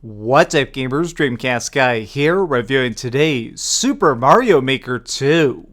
What's up gamers, DreamcastGuy here, reviewing today's Super Mario Maker 2.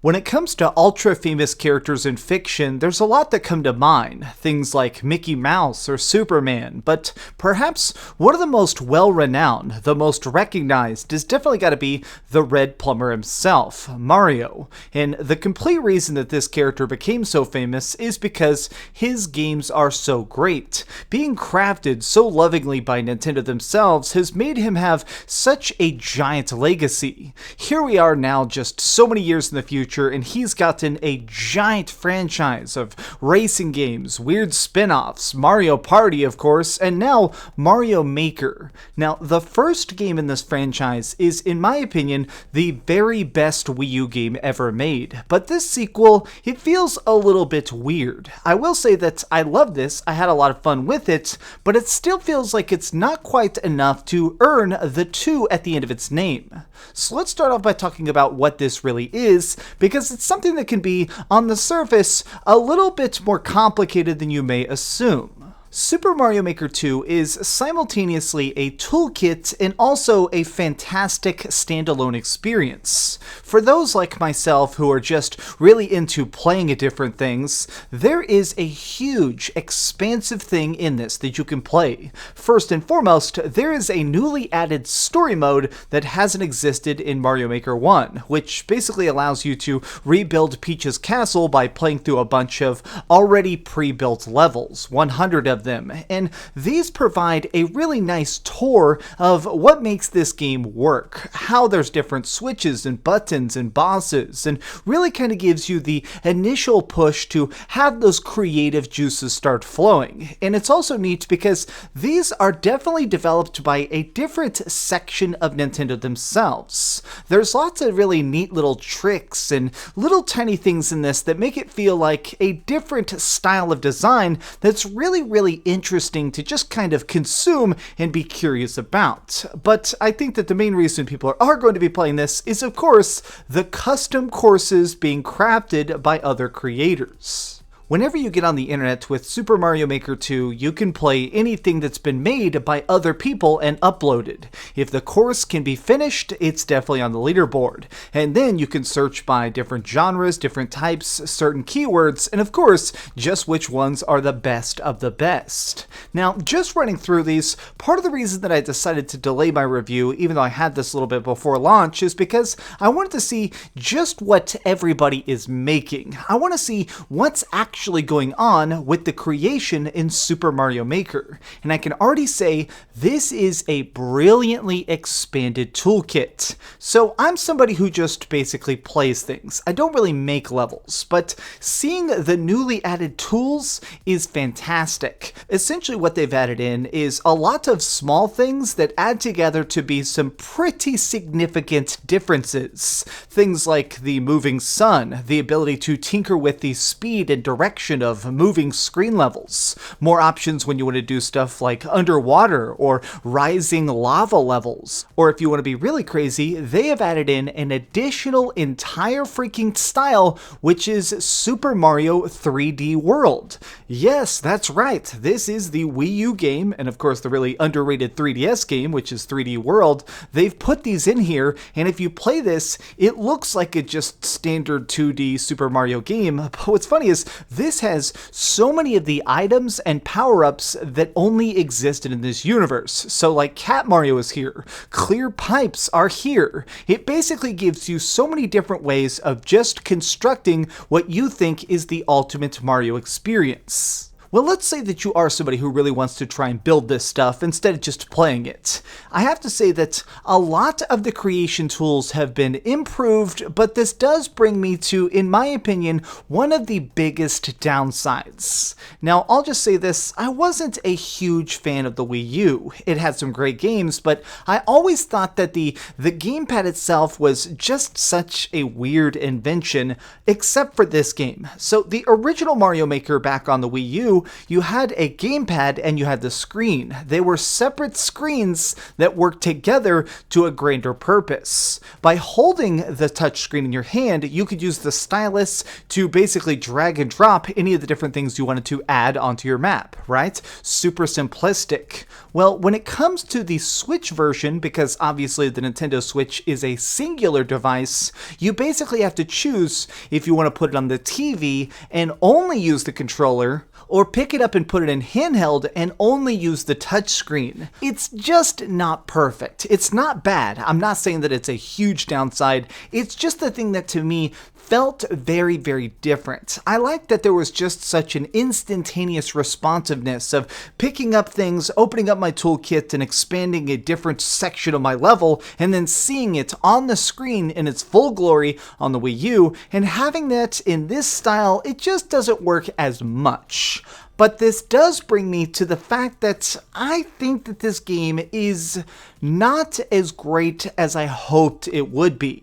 When it comes to ultra-famous characters in fiction, there's a lot that come to mind, things like Mickey Mouse or Superman, but perhaps one of the most well-renowned, the most recognized, has definitely got to be the Red Plumber himself, Mario. And the complete reason that this character became so famous is because his games are so great. Being crafted so lovingly by Nintendo themselves has made him have such a giant legacy. Here we are now, just so many years in the future, and he's gotten a giant franchise of racing games, weird spin-offs, Mario Party of course, and now Mario Maker. Now, the first game in this franchise is, in my opinion, the very best Wii U game ever made, but this sequel, it feels a little bit weird. I will say that I love this, I had a lot of fun with it, but it still feels like it's not quite enough to earn the 2 at the end of its name. So let's start off by talking about what this really is, because it's something that can be, on the surface, a little bit more complicated than you may assume. Super Mario Maker 2 is simultaneously a toolkit and also a fantastic standalone experience. For those like myself who are just really into playing at different things, there is a huge, expansive thing in this that you can play. First and foremost, there is a newly added story mode that hasn't existed in Mario Maker 1, which basically allows you to rebuild Peach's castle by playing through a bunch of already pre-built levels, 100 of them, and these provide a really nice tour of what makes this game work, how there's different switches and buttons and bosses, and really kind of gives you the initial push to have those creative juices start flowing. And it's also neat because these are definitely developed by a different section of Nintendo themselves. There's lots of really neat little tricks and little tiny things in this that make it feel like a different style of design that's really interesting to just kind of consume and be curious about. But I think that the main reason people are going to be playing this is, of course, the custom courses being crafted by other creators. Whenever you get on the internet with Super Mario Maker 2, you can play anything that's been made by other people and uploaded. If the course can be finished, it's definitely on the leaderboard. And then you can search by different genres, different types, certain keywords, and of course, just which ones are the best of the best. Now, just running through these, part of the reason that I decided to delay my review, even though I had this a little bit before launch, is because I wanted to see just what everybody is making. I want to see what's actually going on with the creation in Super Mario Maker. And I can already say this is a brilliantly expanded toolkit. So I'm somebody who just basically plays things. I don't really make levels, but seeing the newly added tools is fantastic. Essentially what they've added in is a lot of small things that add together to be some pretty significant differences. Things like the moving sun, the ability to tinker with the speed and direction of moving screen levels, more options when you want to do stuff like underwater or rising lava levels, or if you want to be really crazy, they have added in an additional entire freaking style, which is Super Mario 3D World. Yes, that's right, this is the Wii U game, and of course the really underrated 3DS game, which is 3D World. They've put these in here, and if you play this, it looks like a just standard 2D Super Mario game, but what's funny is this has so many of the items and power-ups that only existed in this universe. So like Cat Mario is here, clear pipes are here. It basically gives you so many different ways of just constructing what you think is the ultimate Mario experience. Well, let's say that you are somebody who really wants to try and build this stuff instead of just playing it. I have to say that a lot of the creation tools have been improved, but this does bring me to, in my opinion, one of the biggest downsides. Now, I'll just say this, I wasn't a huge fan of the Wii U. It had some great games, but I always thought that the Gamepad itself was just such a weird invention, except for this game. So the original Mario Maker back on the Wii U U, you had a gamepad and you had the screen. They were separate screens that worked together to a grander purpose. By holding the touchscreen in your hand, you could use the stylus to basically drag and drop any of the different things you wanted to add onto your map, right? Super simplistic. Well, when it comes to the Switch version, because obviously the Nintendo Switch is a singular device, you basically have to choose if you want to put it on the TV and only use the controller, or pick it up and put it in handheld and only use the touchscreen. It's just not perfect. It's not bad. I'm not saying that it's a huge downside. It's just the thing that to me felt very, very different. I liked that there was just such an instantaneous responsiveness of picking up things, opening up my toolkit and expanding a different section of my level, and then seeing it on the screen in its full glory on the Wii U, and having that in this style, it just doesn't work as much. But this does bring me to the fact that I think that this game is not as great as I hoped it would be.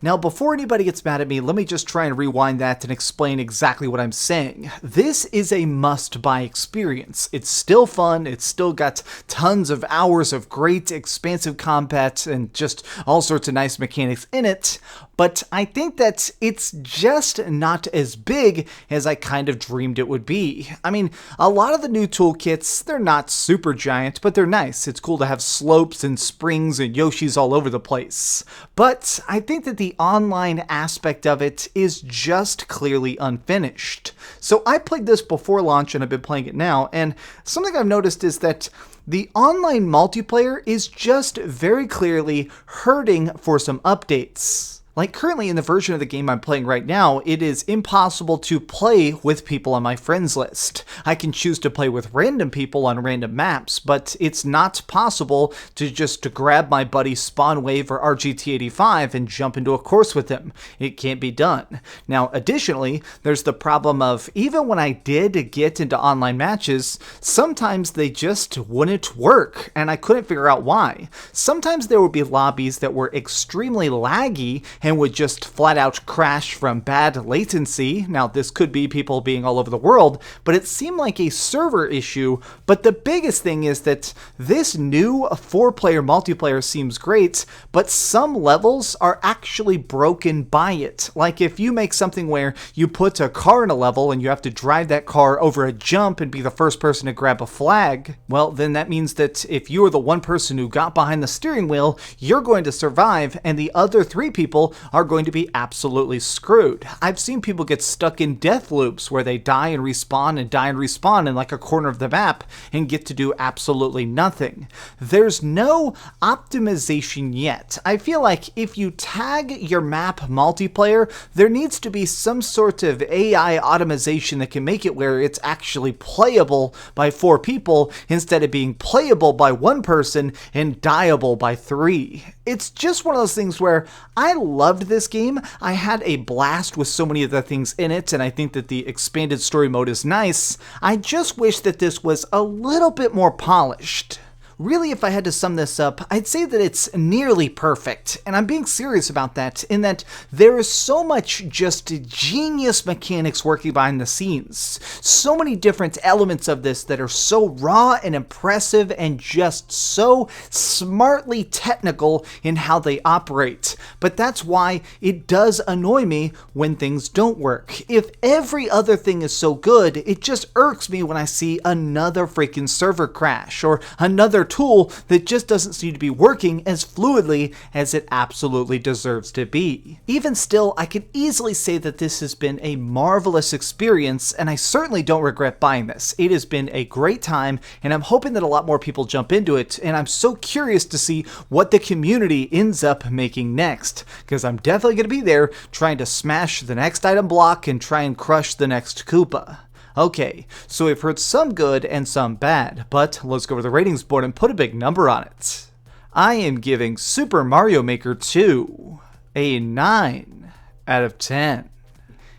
Now, before anybody gets mad at me, let me just try and rewind that and explain exactly what I'm saying. This is a must-buy experience. It's still fun, it's still got tons of hours of great, expansive combat and just all sorts of nice mechanics in it, but I think that it's just not as big as I kind of dreamed it would be. I mean, a lot of the new toolkits, they're not super giant, but they're nice. It's cool to have slopes and springs and Yoshis all over the place. But I think that the online aspect of it is just clearly unfinished. So I played this before launch and I've been playing it now, and something I've noticed is that the online multiplayer is just very clearly hurting for some updates. Like currently in the version of the game I'm playing right now, it is impossible to play with people on my friends list. I can choose to play with random people on random maps, but it's not possible to just grab my buddy Spawnwave or RGT85 and jump into a course with him. It can't be done. Now, additionally, there's the problem of even when I did get into online matches, sometimes they just wouldn't work, and I couldn't figure out why. Sometimes there would be lobbies that were extremely laggy and would just flat out crash from bad latency. Now, this could be people being all over the world, but it seemed like a server issue. But the biggest thing is that this new 4-player multiplayer seems great, but some levels are actually broken by it. Like if you make something where you put a car in a level and you have to drive that car over a jump and be the first person to grab a flag, well, then that means that if you are the one person who got behind the steering wheel, you're going to survive, and the other 3 people are going to be absolutely screwed. I've seen people get stuck in death loops where they die and respawn and die and respawn in like a corner of the map and get to do absolutely nothing. There's no optimization yet. I feel like if you tag your map multiplayer, there needs to be some sort of AI optimization that can make it where it's actually playable by 4 people instead of being playable by 1 person and dieable by 3. It's just one of those things where I loved this game. I had a blast with so many of the things in it, and I think that the expanded story mode is nice. I just wish that this was a little bit more polished. Really, if I had to sum this up, I'd say that it's nearly perfect, and I'm being serious about that, in that there is so much just genius mechanics working behind the scenes. So many different elements of this that are so raw and impressive and just so smartly technical in how they operate. But that's why it does annoy me when things don't work. If every other thing is so good, it just irks me when I see another freaking server crash, or another tool that just doesn't seem to be working as fluidly as it absolutely deserves to be. Even still, I can easily say that this has been a marvelous experience, and I certainly don't regret buying this. It has been a great time, and I'm hoping that a lot more people jump into it, and I'm so curious to see what the community ends up making next, because I'm definitely going to be there trying to smash the next item block and try and crush the next Koopa. Okay, so we've heard some good and some bad, but let's go over the ratings board and put a big number on it. I am giving Super Mario Maker 2 a 9 out of 10.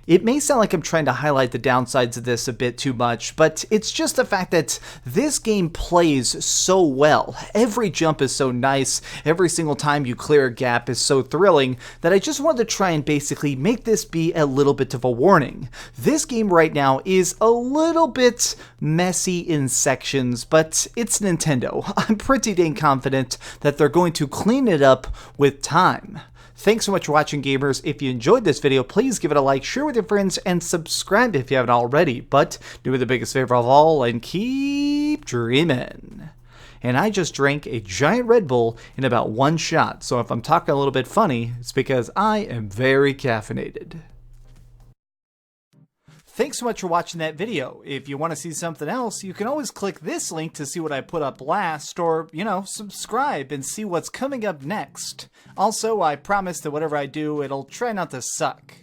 It may sound like I'm trying to highlight the downsides of this a bit too much, but it's just the fact that this game plays so well. Every jump is so nice, every single time you clear a gap is so thrilling, that I just wanted to try and basically make this be a little bit of a warning. This game right now is a little bit messy in sections, but it's Nintendo. I'm pretty dang confident that they're going to clean it up with time. Thanks so much for watching, gamers. If you enjoyed this video, please give it a like, share with your friends, and subscribe if you haven't already. But do me the biggest favor of all and keep dreaming. And I just drank a giant Red Bull in about one shot, so if I'm talking a little bit funny, it's because I am very caffeinated. Thanks so much for watching that video. If you want to see something else, you can always click this link to see what I put up last, or, subscribe and see what's coming up next. Also, I promise that whatever I do, it'll try not to suck.